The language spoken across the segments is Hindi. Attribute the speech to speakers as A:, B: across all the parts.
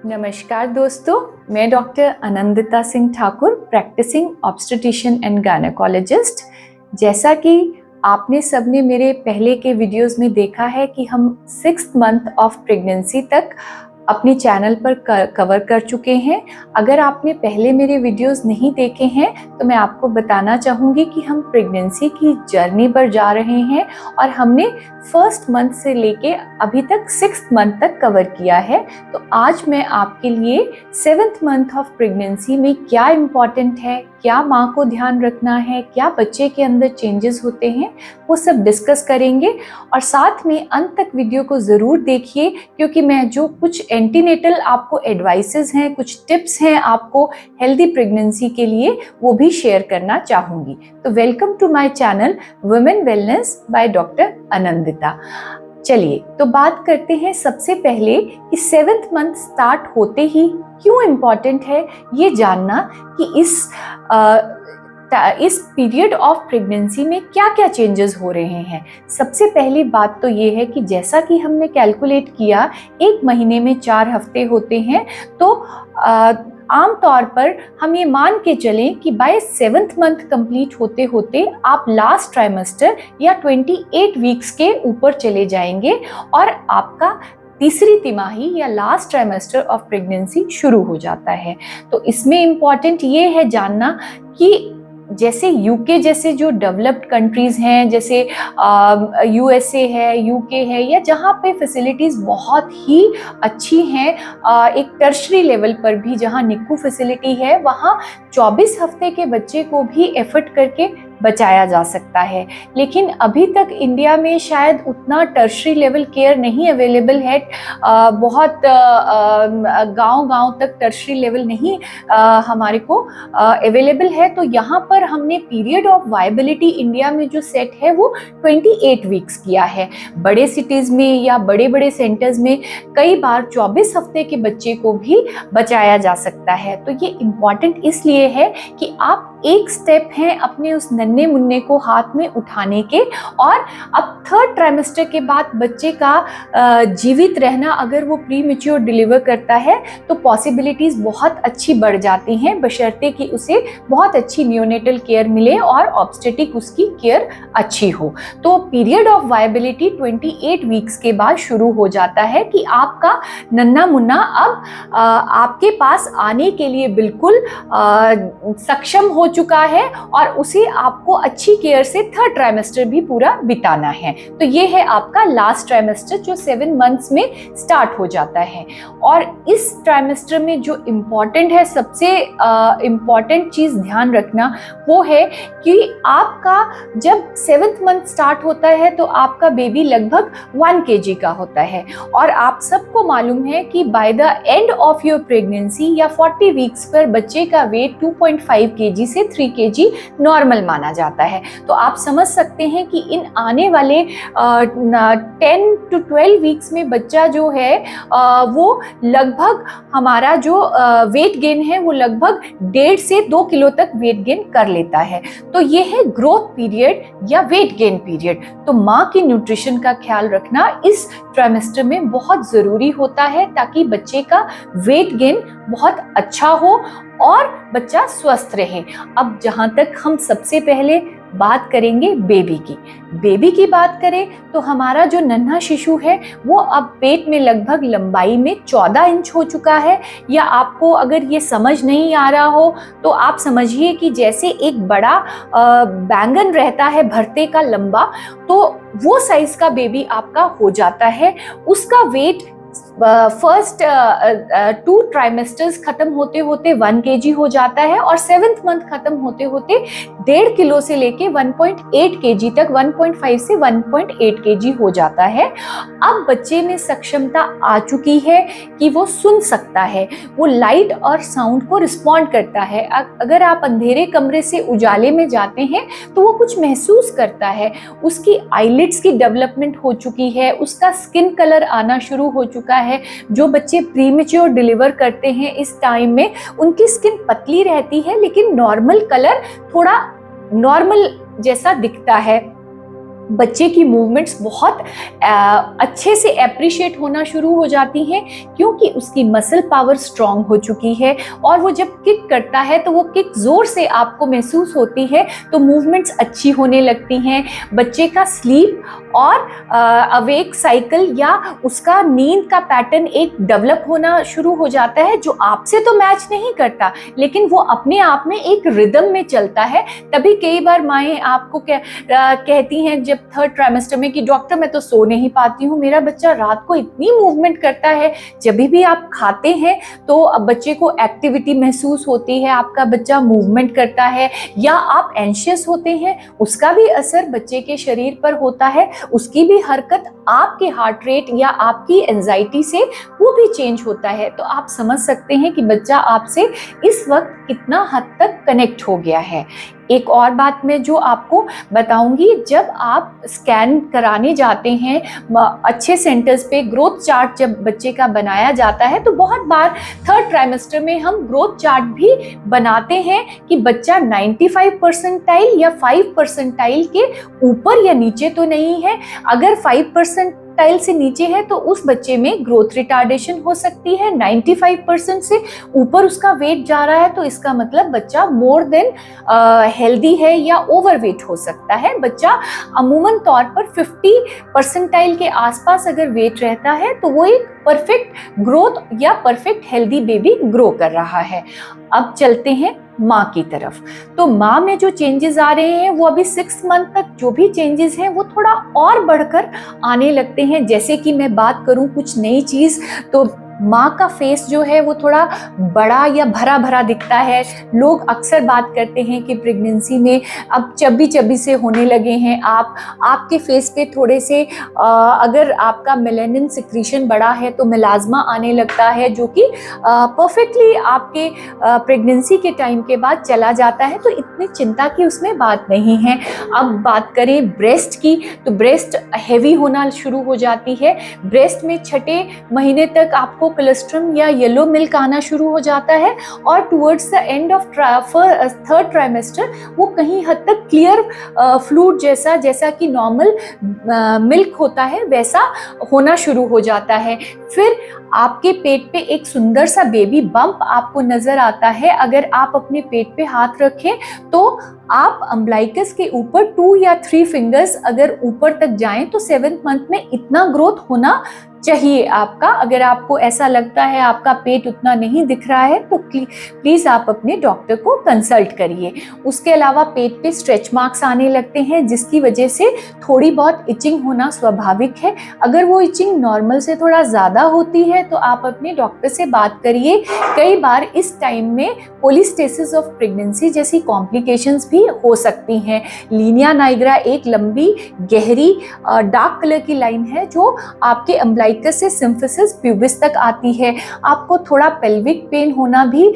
A: नमस्कार दोस्तों, मैं doctor Anandita Singh Thakur, practicing obstetrician and gynaecologist. जैसा कि आपने सबने मेरे पहले के वीडियोस में देखा है कि हम 6th मंथ ऑफ प्रेगनेंसी तक अपने चैनल पर कवर कर चुके हैं। अगर आपने पहले मेरे वीडियोस नहीं देखे हैं तो मैं आपको बताना चाहूँगी कि हम प्रेगनेंसी की जर्नी पर जा रहे हैं और हमने 1st मंथ से लेके अभी तक 6th मंथ तक कवर किया है। तो आज मैं आपके लिए 7th मंथ ऑफ प्रेगनेंसी में क्या इम्पॉर्टेंट है, क्या माँ को ध्यान रखना है, क्या बच्चे के अंदर चेंजेस होते हैं, वो सब डिस्कस करेंगे। और साथ में अंत तक वीडियो को ज़रूर देखिए, क्योंकि मैं जो कुछ एंटीनेटल आपको एडवाइसेस हैं, कुछ टिप्स हैं आपको हेल्दी प्रेगनेंसी के लिए, वो भी शेयर करना चाहूँगी। तो welcome to my channel women wellness by doctor Anandita. चलिए तो बात करते हैं सबसे पहले कि 7th मंथ स्टार्ट होते ही क्यों इम्पॉर्टेंट है ये जानना कि इस पीरियड ऑफ प्रेगनेंसी में क्या क्या चेंजेस हो रहे हैं। सबसे पहली बात तो ये है कि जैसा कि हमने कैलकुलेट किया, एक महीने में 4 हफ्ते होते हैं, तो आम तौर पर हम ये मान के चलें कि बाय 7th मंथ कंप्लीट होते होते आप लास्ट ट्राइमेस्टर या 28 वीक्स के ऊपर चले जाएंगे और आपका तीसरी तिमाही या लास्ट ट्राइमेस्टर ऑफ प्रेगनेंसी शुरू हो जाता है। तो इसमें इम्पॉर्टेंट ये है जानना कि जैसे यूके जैसे जो डेवलप्ड कंट्रीज हैं, जैसे यूएसए है, यूके है, या जहाँ पे फैसिलिटीज़ बहुत ही अच्छी हैं, एक टर्शरी लेवल पर भी जहाँ निक्कू फैसिलिटी है, वहाँ 24 हफ्ते के बच्चे को भी एफर्ट करके बचाया जा सकता है। लेकिन अभी तक इंडिया में शायद उतना टर्शरी लेवल केयर नहीं अवेलेबल है। बहुत गांव-गांव तक टर्शरी लेवल नहीं हमारे को अवेलेबल है। तो यहाँ पर हमने पीरियड ऑफ वायबिलिटी इंडिया में जो सेट है वो 28 वीक्स किया है। बड़े सिटीज़ में या बड़े बड़े सेंटर्स में कई बार 24 हफ्ते के बच्चे को भी बचाया जा सकता है। तो ये इम्पॉर्टेंट इसलिए है कि आप एक स्टेप हैं अपने उस नन्हे मुन्ने को हाथ में उठाने के। और अब 3rd ट्राइमेस्टर के बाद बच्चे का जीवित रहना, अगर वो प्री मैच्योर डिलीवर करता है तो पॉसिबिलिटीज़ बहुत अच्छी बढ़ जाती हैं, बशर्ते कि उसे बहुत अच्छी नियोनेटल केयर मिले और ऑब्स्टेटिक उसकी केयर अच्छी हो। तो पीरियड ऑफ वायबिलिटी 28 वीक्स के बाद शुरू हो जाता है कि आपका नन्हा मुन्ना अब आपके पास आने के लिए बिल्कुल सक्षम हो चुका है और उसे आपको अच्छी केयर से 3rd ट्राइमेस्टर भी पूरा बिताना है। तो ये है आपका लास्ट ट्राइमेस्टर जो 7 मंथ्स में स्टार्ट हो जाता है। और इस ट्राइमेस्टर में जो इम्पॉर्टेंट है, सबसे इम्पॉर्टेंट चीज़ ध्यान रखना वो है कि आपका जब 7th मंथ स्टार्ट होता है तो आपका बेबी लगभग 1 kg का होता है। और आप सबको मालूम है कि by the end of your pregnancy या 40 वीक्स पर बच्चे का वेट 2.5 kg से 3 kg नॉर्मल माना जाता है। तो आप समझ सकते हैं कि इन आने वाले 10 to 12 वीक्स में बच्चा जो है वो लगभग हमारा जो वेट गेन है वो लगभग 1.5 से 2 किलो तक वेट गेन कर लेता है। तो ये है ग्रोथ पीरियड या वेट गेन पीरियड। तो माँ की न्यूट्रिशन का ख्याल रखना इस ट्राइमेस्टर में बहुत ज़रूरी होता है, ताकि बच्चे का वेट गेन बहुत अच्छा हो और बच्चा स्वस्थ रहे। अब जहाँ तक हम सबसे पहले बात करेंगे बेबी की बात करें तो हमारा जो नन्हा शिशु है वो अब पेट में लगभग लंबाई में 14 इंच हो चुका है। या आपको अगर ये समझ नहीं आ रहा हो तो आप समझिए कि जैसे एक बड़ा बैंगन रहता है भरते का लंबा, तो वो साइज का बेबी आपका हो जाता है। उसका वेट फर्स्ट 2 ट्राइमेस्टर्स खत्म होते होते 1 kg हो जाता है और 7th मंथ खत्म होते होते 1.5 किलो से लेके 1.8 kg तक, 1.5 से 1.8 kg हो जाता है। अब बच्चे में सक्षमता आ चुकी है कि वो सुन सकता है, वो लाइट और साउंड को रिस्पॉन्ड करता है। अगर आप अंधेरे कमरे से उजाले में जाते हैं तो वो कुछ महसूस करता है। उसकी आईलिड्स की डेवलपमेंट हो चुकी है, उसका स्किन कलर आना शुरू हो चुका है। जो बच्चे प्रीमेच्योर डिलीवर करते हैं इस टाइम में उनकी स्किन पतली रहती है, लेकिन नॉर्मल कलर थोड़ा नॉर्मल जैसा दिखता है। बच्चे की मूवमेंट्स बहुत अच्छे से एप्रिशिएट होना शुरू हो जाती हैं, क्योंकि उसकी मसल पावर स्ट्रांग हो चुकी है। और वो जब किक करता है तो वो किक ज़ोर से आपको महसूस होती है, तो मूवमेंट्स अच्छी होने लगती हैं। बच्चे का स्लीप और अवेक साइकिल या उसका नींद का पैटर्न एक डेवलप होना शुरू हो जाता है, जो आपसे तो मैच नहीं करता, लेकिन वो अपने आप में एक रिदम में चलता है। तभी कई बार माएँ आपको कहती हैं जब थर्ड ट्राइमेस्टर में कि डॉक्टर मैं तो सो नहीं पाती हूँ, मेरा बच्चा रात को इतनी मूवमेंट करता है। जब भी आप खाते हैं तो बच्चे को एक्टिविटी महसूस होती है, आपका बच्चा मूवमेंट करता है, या आप एंशियस होते हैं, उसका भी असर बच्चे के शरीर पर होता है। उसकी भी हरकत आपके हार्ट रेट या आपकी एंजाइटी से वो भी चेंज होता है। तो आप समझ सकते हैं कि बच्चा आपसे इस वक्त कितना हद तक कनेक्ट हो गया है। एक और बात मैं जो आपको बताऊंगी, जब आप स्कैन कराने जाते हैं अच्छे सेंटर्स पे, ग्रोथ चार्ट जब बच्चे का बनाया जाता है, तो बहुत बार थर्ड ट्राइमेस्टर में हम ग्रोथ चार्ट भी बनाते हैं कि बच्चा 95 परसेंटाइल या 5 परसेंटाइल के ऊपर या नीचे तो नहीं है। अगर 5 परसेंटाइल से नीचे है तो उस बच्चे में ग्रोथ रिटार्डेशन हो सकती है। 95% से ऊपर उसका वेट जा रहा है तो इसका मतलब बच्चा मोर देन हेल्दी है या ओवरवेट हो सकता है। बच्चा अमूमन तौर पर 50 परसेंटाइल के आसपास अगर वेट रहता है तो वो एक परफेक्ट ग्रोथ या परफेक्ट हेल्दी बेबी ग्रो कर रहा है। अब चलते हैं माँ की तरफ। तो माँ में जो चेंजेस आ रहे हैं वो अभी 6 मंथ तक जो भी चेंजेस हैं वो थोड़ा और बढ़कर आने लगते हैं। जैसे कि मैं बात करूँ कुछ नई चीज़, तो माँ का फेस जो है वो थोड़ा बड़ा या भरा भरा दिखता है। लोग अक्सर बात करते हैं कि प्रेगनेंसी में अब चब्बी चब्बी से होने लगे हैं आपके फेस पे थोड़े से अगर आपका मेलानिन सिक्रीशन बड़ा है तो मेलाज्मा आने लगता है, जो कि परफेक्टली आपके प्रेगनेंसी के टाइम के बाद चला जाता है। तो इतनी चिंता की उसमें बात नहीं है। अब बात करें ब्रेस्ट की, तो ब्रेस्ट हैवी होना शुरू हो जाती है। ब्रेस्ट में 6 महीने तक आपको कोलेस्ट्रम या येलो मिल्क आना शुरू हो जाता है, और towards the end of third trimester वो कहीं हद तक क्लियर फ्लूइड जैसा कि नॉर्मल मिल्क होता है वैसा होना शुरू हो जाता है। फिर आपके पेट पे एक सुंदर सा बेबी बम्प आपको नजर आता है। अगर आप अपने पेट पे हाथ रखें तो आप अम्बलाइकस के ऊपर 2 या 3 फिंगर्स अगर ऊपर तक जाएं तो 7th मंथ में इतना ग्रोथ होना चाहिए आपका। अगर आपको ऐसा लगता है आपका पेट उतना नहीं दिख रहा है तो प्लीज आप अपने डॉक्टर को कंसल्ट करिए। उसके अलावा पेट पे स्ट्रेच मार्क्स आने लगते हैं, जिसकी वजह से थोड़ी बहुत इचिंग होना स्वाभाविक है। अगर वो इचिंग नॉर्मल से थोड़ा ज़्यादा होती है तो आप अपने डॉक्टर से बात करिए। कई बार इस टाइम में पॉलीस्टेसिस ऑफ प्रेगनेंसी जैसी कॉम्प्लिकेशंस भी हो सकती हैं। लीनिया नाइग्रा एक लंबी गहरी डार्क कलर की लाइन है जो आपके अम्बलाइकस से सिम्फिसिस प्यूबिस तक आती है। आपको थोड़ा पेल्विक पेन होना भी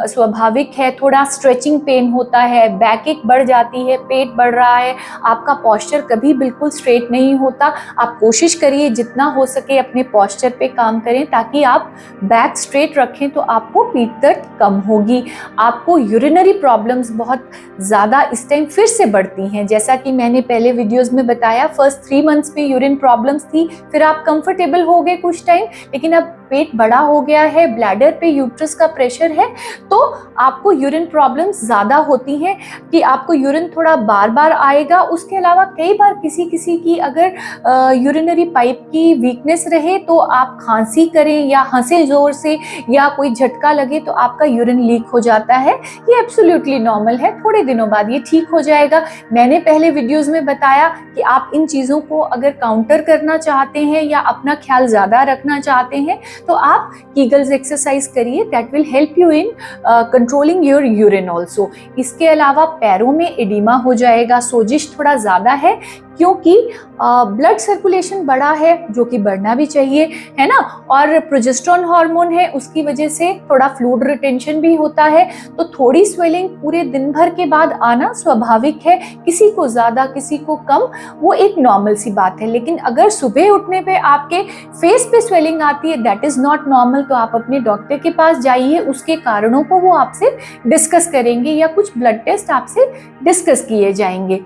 A: स्वाभाविक है। थोड़ा स्ट्रेचिंग पेन होता है, बैक एक बढ़ जाती है, पेट बढ़ रहा है, आपका पॉस्चर कभी बिल्कुल स्ट्रेट नहीं होता। आप कोशिश करिए जितना हो सके अपने पॉस्चर पे काम करें ताकि आप बैक स्ट्रेट रखें तो आपको पीठ दर्द कम होगी। आपको यूरिनरी प्रॉब्लम्स बहुत ज़्यादा इस टाइम फिर से बढ़ती हैं। जैसा कि मैंने पहले वीडियोस में बताया, फर्स्ट 3 मंथ्स में यूरिन प्रॉब्लम्स थी, फिर आप कंफर्टेबल हो गए कुछ टाइम, लेकिन अब पेट बड़ा हो गया है, ब्लैडर पे यूट्रस का प्रेशर है, तो आपको यूरिन प्रॉब्लम्स ज़्यादा होती हैं कि आपको यूरिन थोड़ा बार बार आएगा। उसके अलावा कई बार किसी की अगर यूरिनरी पाइप की वीकनेस रहे तो आप खांसी करें या हंसे ज़ोर से या कोई झटका लगे तो आपका यूरिन लीक हो जाता है। ये एब्सोल्युटली नॉर्मल है, थोड़े दिनों बाद ये ठीक हो जाएगा। मैंने पहले वीडियोज़ में बताया कि आप इन चीज़ों को अगर काउंटर करना चाहते हैं या अपना ख्याल ज़्यादा रखना चाहते हैं तो आप कीगल्स एक्सरसाइज करिए, that will help you in controlling your urine also. इसके अलावा पैरों में एडिमा हो जाएगा, सोजिश थोड़ा ज़्यादा है क्योंकि ब्लड सर्कुलेशन बढ़ा है, जो कि बढ़ना भी चाहिए, है ना, और प्रोजेस्टेरोन हार्मोन है, उसकी वजह से थोड़ा फ्लूइड रिटेंशन भी होता है। तो थोड़ी स्वेलिंग पूरे दिन भर के बाद आना स्वाभाविक है, किसी को ज़्यादा किसी को कम, वो एक नॉर्मल सी बात है। लेकिन अगर सुबह उठने पे आपके फेस पे स्वेलिंग आती है, दैट इज़ नॉट नॉर्मल, तो आप अपने डॉक्टर के पास जाइए, उसके कारणों को वो आपसे डिस्कस करेंगे या कुछ ब्लड टेस्ट आपसे डिस्कस किए जाएंगे।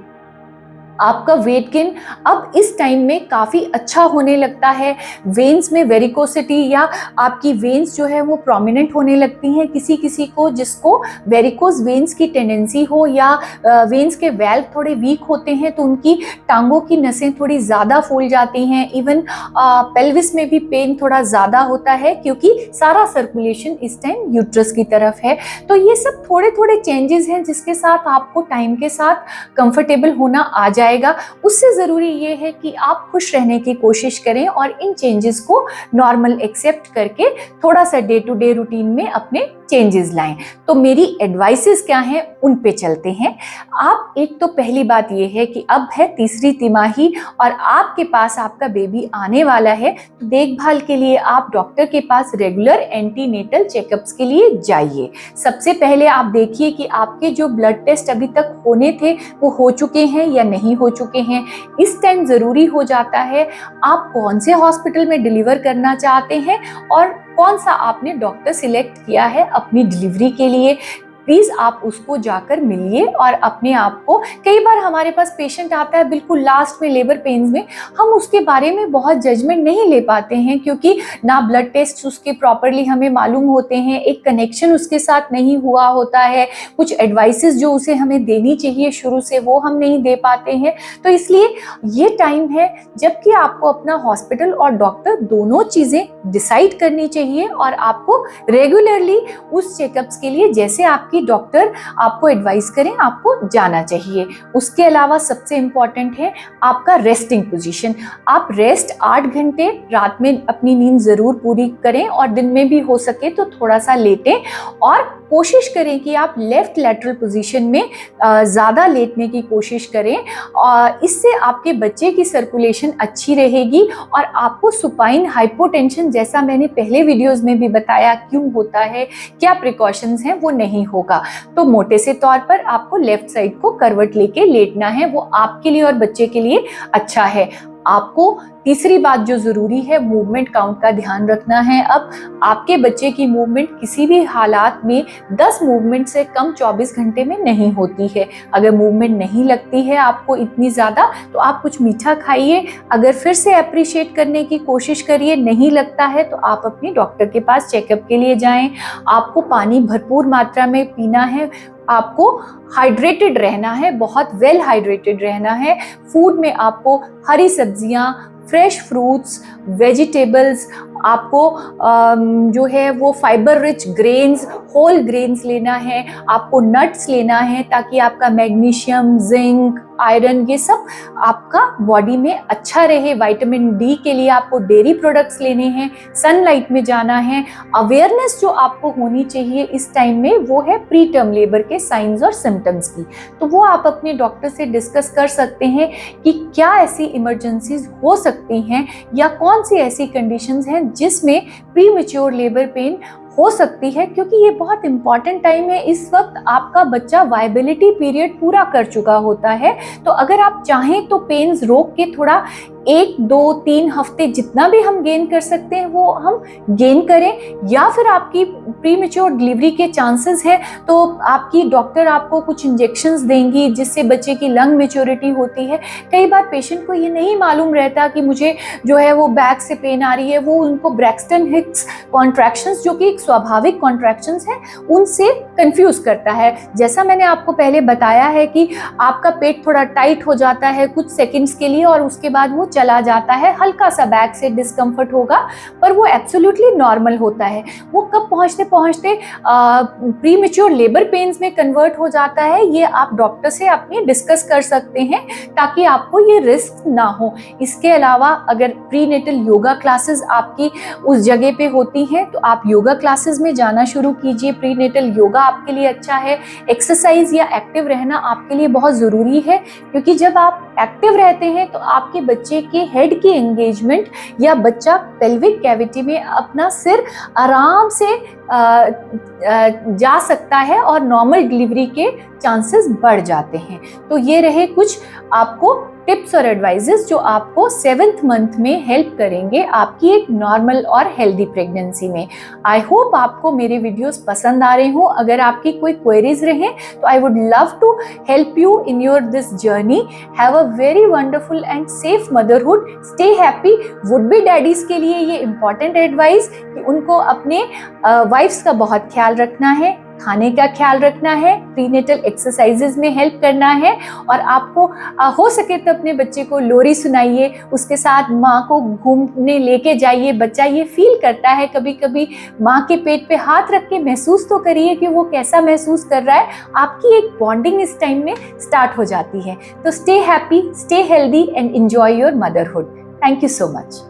A: आपका वेट गेन अब इस टाइम में काफ़ी अच्छा होने लगता है। वेन्स में वेरिकोसिटी या आपकी वेन्स जो है वो प्रोमिनेंट होने लगती हैं। किसी किसी को जिसको वेरिकोस वेन्स की टेंडेंसी हो या वेन्स के वेल्व थोड़े वीक होते हैं तो उनकी टांगों की नसें थोड़ी ज़्यादा फूल जाती हैं। इवन पेल्विस में भी पेन थोड़ा ज़्यादा होता है क्योंकि सारा सर्कुलेशन इस टाइम यूट्रस की तरफ है। तो ये सब थोड़े थोड़े चेंजेस हैं जिसके साथ आपको टाइम के साथ कंफर्टेबल होना आ जाएगा। उससे ज़रूरी ये है कि आप खुश रहने की कोशिश करें और इन चेंजेस को नॉर्मल एक्सेप्ट करके थोड़ा सा डे टू डे रूटीन में अपने चेंजेस लाएं। तो मेरी एडवाइसेस क्या हैं उन पे चलते हैं। आप एक तो पहली बात ये है कि अब है तीसरी तिमाही और आपके पास आपका बेबी आने वाला है, तो देखभाल के लिए आप डॉक्टर के पास रेगुलर एंटीनेटल चेकअप्स के लिए जाइए। सबसे पहले आप देखिए कि आपके जो ब्लड टेस्ट अभी तक होने थे वो हो चुके हैं या नहीं हो चुके हैं। इस टाइम ज़रूरी हो जाता है आप कौन से हॉस्पिटल में डिलीवर करना चाहते हैं और कौन सा आपने डॉक्टर सिलेक्ट किया है अपनी डिलीवरी के लिए। प्लीज़ आप उसको जाकर मिलिए और अपने आप को, कई बार हमारे पास पेशेंट आता है बिल्कुल लास्ट में लेबर पेन्स में, हम उसके बारे में बहुत जजमेंट नहीं ले पाते हैं क्योंकि ना ब्लड टेस्ट उसके प्रॉपरली हमें मालूम होते हैं, एक कनेक्शन उसके साथ नहीं हुआ होता है, कुछ एडवाइसेस जो उसे हमें देनी चाहिए शुरू से वो हम नहीं दे पाते हैं। तो इसलिए ये टाइम है जबकि आपको अपना हॉस्पिटल और डॉक्टर दोनों चीज़ें डिसाइड करनी चाहिए और आपको रेगुलरली उस चेकअप्स के लिए जैसे आपकी डॉक्टर आपको एडवाइस करें आपको जाना चाहिए। उसके अलावा सबसे इम्पॉर्टेंट है आपका रेस्टिंग पोजीशन। आप रेस्ट 8 घंटे रात में अपनी नींद ज़रूर पूरी करें और दिन में भी हो सके तो थोड़ा सा लेटें और कोशिश करें कि आप लेफ्ट लैटरल पोजीशन में ज़्यादा लेटने की कोशिश करें और इससे आपके बच्चे की सर्कुलेशन अच्छी रहेगी और आपको सुपाइन हाइपोटेंशन, जैसा मैंने पहले वीडियोज़ में भी बताया क्यों होता है, क्या प्रिकॉशंस हैं, वो नहीं होगा। तो मोटे से तौर पर आपको लेफ्ट साइड को करवट लेके लेटना है, वो आपके लिए और बच्चे के लिए अच्छा है। आपको तीसरी बात जो ज़रूरी है मूवमेंट काउंट का ध्यान रखना है। अब आपके बच्चे की मूवमेंट किसी भी हालात में 10 मूवमेंट से कम 24 घंटे में नहीं होती है। अगर मूवमेंट नहीं लगती है आपको इतनी ज़्यादा तो आप कुछ मीठा खाइए, अगर फिर से अप्रिशिएट करने की कोशिश करिए, नहीं लगता है तो आप अपने डॉक्टर के पास चेकअप के लिए जाएं। आपको पानी भरपूर मात्रा में पीना है, आपको हाइड्रेटेड रहना है, बहुत वेल हाइड्रेटेड रहना है। फूड में आपको हरी सब्जियां, फ्रेश फ्रूट्स, वेजिटेबल्स, आपको जो है वो fibre rich grains, whole grains लेना है, आपको नट्स लेना है ताकि आपका मैग्नीशियम, जिंक, आयरन ये सब आपका बॉडी में अच्छा रहे। विटामिन डी के लिए आपको डेयरी प्रोडक्ट्स लेने हैं, सनलाइट में जाना है। अवेयरनेस जो आपको होनी चाहिए इस टाइम में वो है प्री टर्म लेबर के साइंस और सिम्टम्स की, तो वो आप अपने डॉक्टर से डिस्कस कर सकते हैं कि क्या ऐसी इमरजेंसीज हो सकती हैं या कौन सी ऐसी कंडीशंस हैं जिसमें प्री मैच्योर लेबर पेन हो सकती है, क्योंकि ये बहुत इंपॉर्टेंट टाइम है। इस वक्त आपका बच्चा वायबिलिटी पीरियड पूरा कर चुका होता है, तो अगर आप चाहें तो पेन्स रोक के थोड़ा 1, 2, 3 हफ्ते जितना भी हम गेन कर सकते हैं वो हम गेन करें, या फिर आपकी प्री मैच्योर डिलीवरी के चांसेस है तो आपकी डॉक्टर आपको कुछ इंजेक्शंस देंगी जिससे बच्चे की लंग मैच्योरिटी होती है। कई बार पेशेंट को ये नहीं मालूम रहता कि मुझे जो है वो बैक से पेन आ रही है, वो उनको ब्रैक्सटन हिक्स कॉन्ट्रैक्शंस जो कि एक स्वाभाविक कॉन्ट्रैक्शंस हैं उनसे कंफ्यूज करता है। जैसा मैंने आपको पहले बताया है कि आपका पेट थोड़ा टाइट हो जाता है कुछ सेकंड्स के लिए और उसके बाद वो चला जाता है, हल्का सा बैक से डिस्कम्फर्ट होगा पर वो एब्सोल्युटली नॉर्मल होता है। वो कब पहुंचते पहुंचते प्री मैच्योर लेबर पेन्स में कन्वर्ट हो जाता है, ये आप डॉक्टर से अपनी डिस्कस कर सकते हैं ताकि आपको ये रिस्क ना हो। इसके अलावा अगर प्री नेटल योगा क्लासेस आपकी उस जगह पे होती हैं तो आप योगा क्लासेस में जाना शुरू कीजिए। प्री नेटल योगा आपके लिए अच्छा है। एक्सरसाइज या एक्टिव रहना आपके लिए बहुत ज़रूरी है, क्योंकि जब आप एक्टिव रहते हैं तो आपके बच्चे के हेड की एंगेजमेंट या बच्चा पेल्विक कैविटी में अपना सिर आराम से जा सकता है और नॉर्मल डिलीवरी के चांसेस बढ़ जाते हैं। तो ये रहे कुछ आपको टिप्स और एडवाइजेस जो आपको 7th मंथ में हेल्प करेंगे आपकी एक नॉर्मल और हेल्दी प्रेगनेंसी में। आई होप आपको मेरे वीडियोस पसंद आ रहे हों। अगर आपकी कोई क्वेरीज रहे तो I would love to help you in your this journey. Have a very wonderful and safe motherhood. Stay happy. Would be daddies के लिए ये इंपॉर्टेंट एडवाइस कि उनको अपने वाइफ्स का बहुत ख्याल रखना है, खाने का ख्याल रखना है, प्रीनेटल एक्सरसाइजेज में हेल्प करना है, और आपको हो सके तो अपने बच्चे को लोरी सुनाइए, उसके साथ माँ को घूमने लेके जाइए। बच्चा ये फील करता है कभी कभी, माँ के पेट पे हाथ रख के महसूस तो करिए कि वो कैसा महसूस कर रहा है। आपकी एक बॉन्डिंग इस टाइम में स्टार्ट हो जाती है। तो stay happy, stay healthy and enjoy your motherhood. Thank you so much.